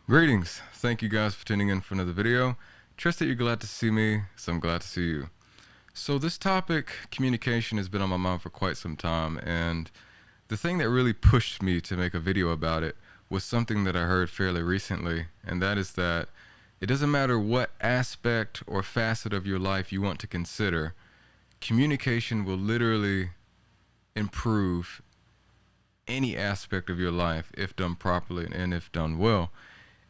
Greetings. Thank you guys for tuning in for another video. Trust that you're glad to see me, so I'm glad to see you. So this topic, communication, has been on my mind for quite some time, and the thing that really pushed me to make a video about it was something that I heard fairly recently, and that is that it doesn't matter what aspect or facet of your life you want to consider, communication will literally improve any aspect of your life if done properly and if done well.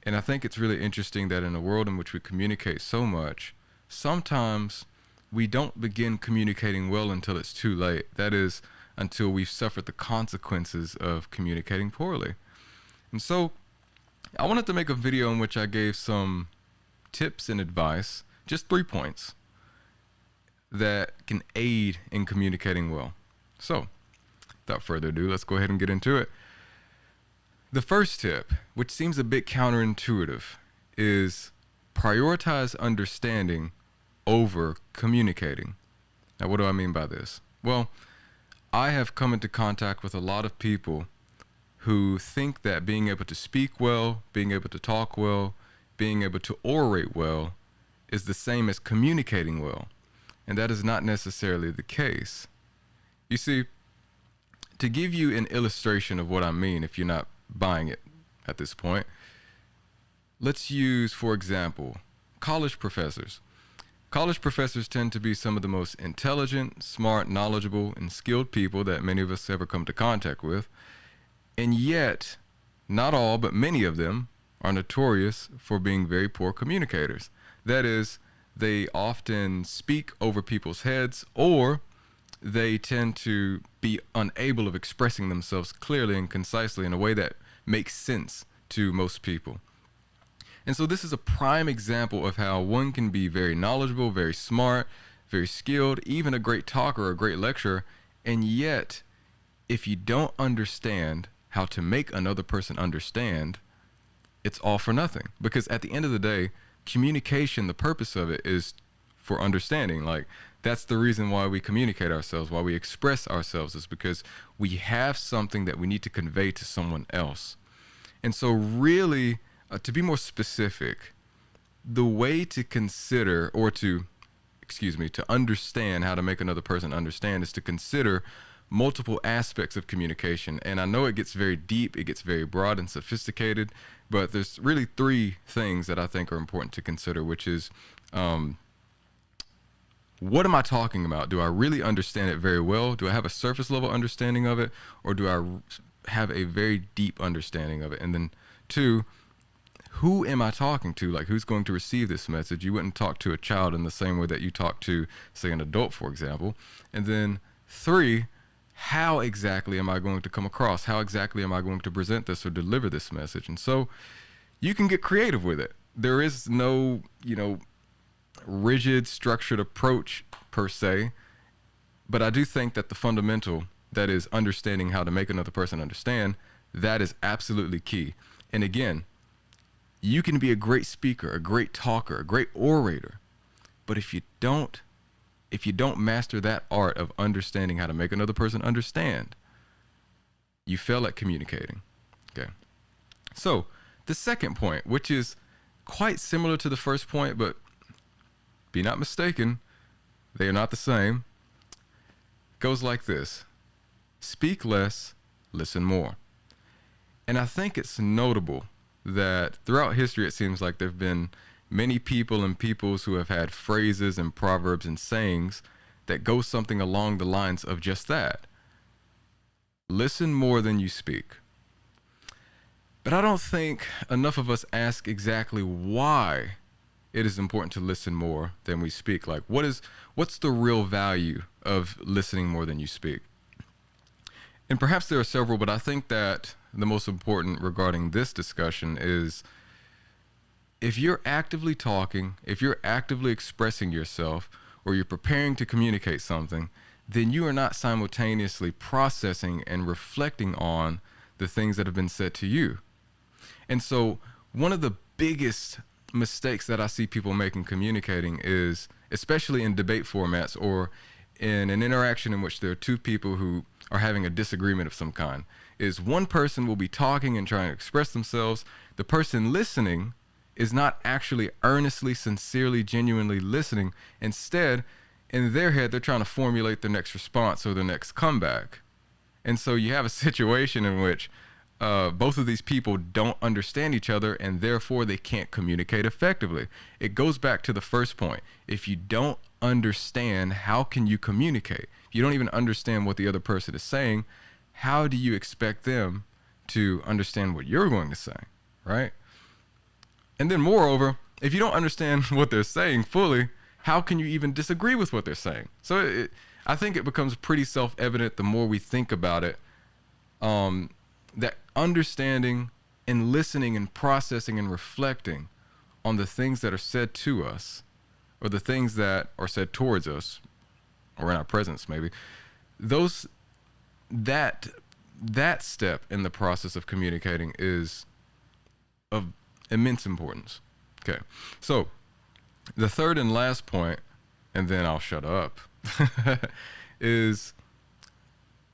And I think it's really interesting that in a world in which we communicate so much, sometimes we don't begin communicating well until it's too late. That is, until we've suffered the consequences of communicating poorly. And so I wanted to make a video in which I gave some tips and advice, just 3 points, that can aid in communicating well. So without further ado, let's go ahead and get into it. The first tip, which seems a bit counterintuitive, is prioritize understanding over communicating. Now, what do I mean by this? Well, I have come into contact with a lot of people who think that being able to speak well, being able to talk well, being able to orate well is the same as communicating well. And that is not necessarily the case. You see, to give you an illustration of what I mean, if you're not buying it at this point, let's use, for example, college professors. College professors tend to be some of the most intelligent, smart, knowledgeable, and skilled people that many of us ever come to contact with. And yet, not all, but many of them are notorious for being very poor communicators. That is, they often speak over people's heads, or they tend to be unable of expressing themselves clearly and concisely in a way that makes sense to most people. And so this is a prime example of how one can be very knowledgeable, very smart, very skilled, even a great talker or a great lecturer, and yet if you don't understand how to make another person understand, it's all for nothing. Because at the end of the day, communication, the purpose of it is for understanding. Like, that's the reason why we communicate ourselves, why we express ourselves, is because we have something that we need to convey to someone else. And so really, to be more specific, the way to consider, or to understand how to make another person understand, is to consider multiple aspects of communication. And I know it gets very deep, it gets very broad and sophisticated, but there's really 3 things that I think are important to consider, which is, what am I talking about? Do I really understand it very well? Do I have a surface level understanding of it? Or do I have a very deep understanding of it? And then 2, who am I talking to? Like, who's going to receive this message? You wouldn't talk to a child in the same way that you talk to, say, an adult, for example. And then 3, how exactly am I going to come across? How exactly am I going to present this or deliver this message? And so you can get creative with it. There is no, rigid, structured approach per se, but I do think that the fundamental, that is understanding how to make another person understand, that is absolutely key. And again, you can be a great speaker, a great talker, a great orator, but if you don't master that art of understanding how to make another person understand, you fail at communicating. Okay. So the second point, which is quite similar to the first point, but be not mistaken, they are not the same, goes like this: speak less, listen more. And I think it's notable that throughout history, it seems like there have been many people and peoples who have had phrases and proverbs and sayings that go something along the lines of just that. Listen more than you speak. But I don't think enough of us ask exactly why it is important to listen more than we speak. Like, what's the real value of listening more than you speak? And perhaps there are several, but I think that the most important regarding this discussion is, if you're actively talking, if you're actively expressing yourself, or you're preparing to communicate something, then you are not simultaneously processing and reflecting on the things that have been said to you. And so one of the biggest mistakes that I see people making communicating is, especially in debate formats or in an interaction in which there are 2 people who are having a disagreement of some kind, is one person will be talking and trying to express themselves. The person listening is not actually earnestly, sincerely, genuinely listening. Instead, in their head, they're trying to formulate the next response or the next comeback. And so you have a situation in which both of these people don't understand each other, and therefore they can't communicate effectively. It goes back to the first point. If you don't understand, how can you communicate? If you don't even understand what the other person is saying, how do you expect them to understand what you're going to say, right? And then moreover, if you don't understand what they're saying fully, how can you even disagree with what they're saying? So I think it becomes pretty self-evident the more we think about it, that understanding and listening and processing and reflecting on the things that are said to us, or the things that are said towards us, or in our presence maybe, that step in the process of communicating is of immense importance. Okay, so the third and last point, and then I'll shut up, is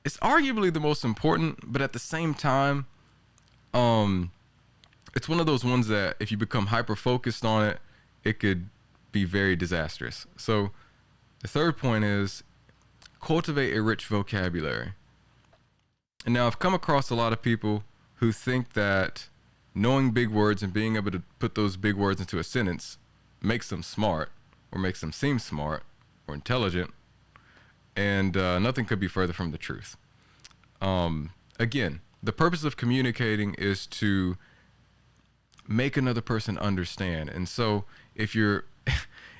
it's arguably the most important, but at the same time, it's one of those ones that if you become hyper focused on it, it could be very disastrous. So the third point is cultivate a rich vocabulary. And now I've come across a lot of people who think that knowing big words and being able to put those big words into a sentence makes them smart, or makes them seem smart or intelligent, and nothing could be further from the truth. Again, the purpose of communicating is to make another person understand. And so if you're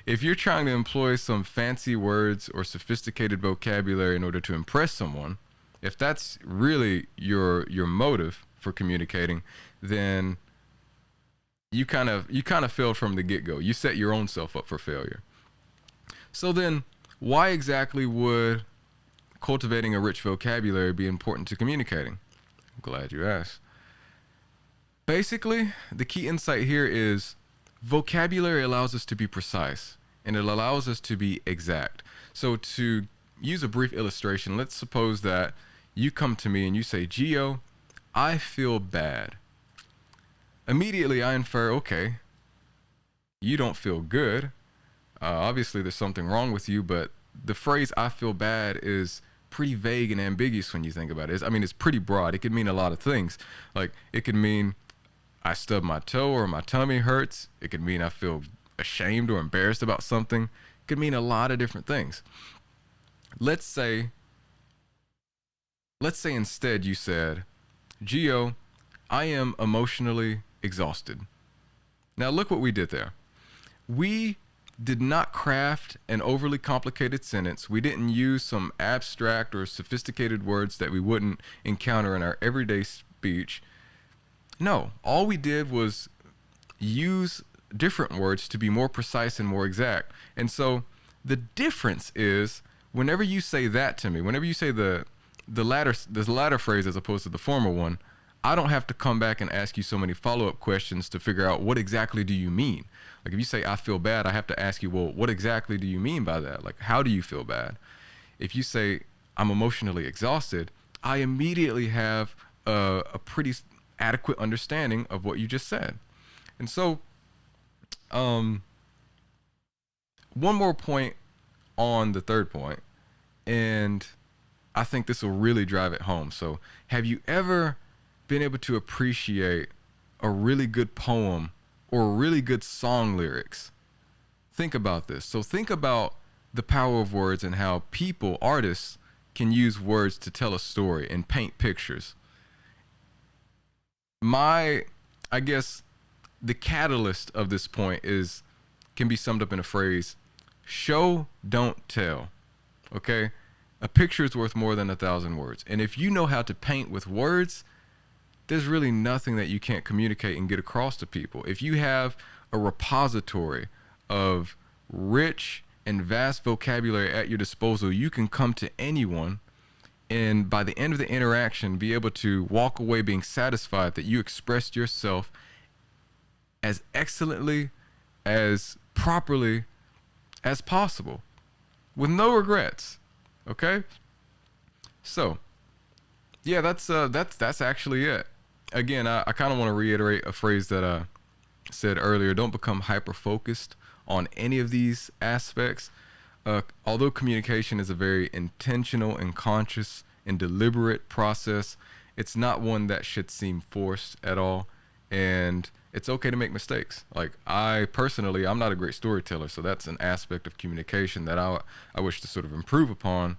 if you're trying to employ some fancy words or sophisticated vocabulary in order to impress someone, if that's really your motive for communicating, then you kind of failed from the get-go. You set your own self up for failure. So then, why exactly would cultivating a rich vocabulary be important to communicating? I'm glad you asked. Basically, the key insight here is vocabulary allows us to be precise, and it allows us to be exact. So to use a brief illustration, let's suppose that you come to me and you say, Gio, I feel bad. Immediately I infer, okay, you don't feel good. Obviously there's something wrong with you, but the phrase I feel bad is pretty vague and ambiguous when you think about it. It's pretty broad. It could mean a lot of things. Like, it could mean I stubbed my toe or my tummy hurts. It could mean I feel ashamed or embarrassed about something. It could mean a lot of different things. Let's say instead you said, Gio, I am emotionally exhausted. Now look what we did there. We did not craft an overly complicated sentence. We didn't use some abstract or sophisticated words that we wouldn't encounter in our everyday speech. No, all we did was use different words to be more precise and more exact. And so the difference is, whenever you say that to me, whenever you say the latter phrase as opposed to the former one, I don't have to come back and ask you so many follow-up questions to figure out what exactly do you mean. Like, if you say I feel bad, I have to ask you, well, what exactly do you mean by that? Like, how do you feel bad? If you say I'm emotionally exhausted, I immediately have a pretty adequate understanding of what you just said. And so one more point on the third point, and I think this will really drive it home. So have you ever been able to appreciate a really good poem or really good song lyrics? Think about this. So think about the power of words and how people, artists, can use words to tell a story and paint pictures. I guess the catalyst of this point can be summed up in a phrase: show, don't tell. Okay? A picture is worth more than 1,000 words. And if you know how to paint with words, there's really nothing that you can't communicate and get across to people. If you have a repository of rich and vast vocabulary at your disposal, you can come to anyone and by the end of the interaction be able to walk away being satisfied that you expressed yourself as excellently, as properly as possible, with no regrets. Okay? So Yeah, that's actually it. Again, I kind of want to reiterate a phrase that I said earlier. Don't become hyper focused on any of these aspects. Although communication is a very intentional and conscious and deliberate process, it's not one that should seem forced at all. And it's okay to make mistakes. Like, I personally, I'm not a great storyteller, so that's an aspect of communication that I wish to sort of improve upon.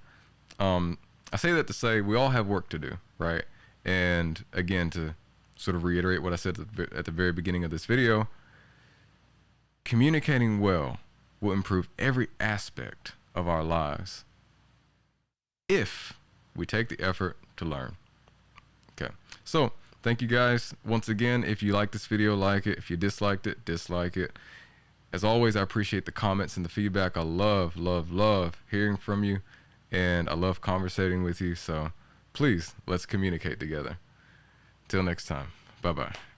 um, I say that to say we all have work to do, right? And again, to sort of reiterate what I said at the very beginning of this video, communicating well will improve every aspect of our lives if we take the effort to learn. Okay, so thank you guys once again. If you like this video, like it. If you disliked it, dislike it. As always, I appreciate the comments and the feedback. I love hearing from you, and I love conversating with you. So please, let's communicate together. Till next time. Bye-bye.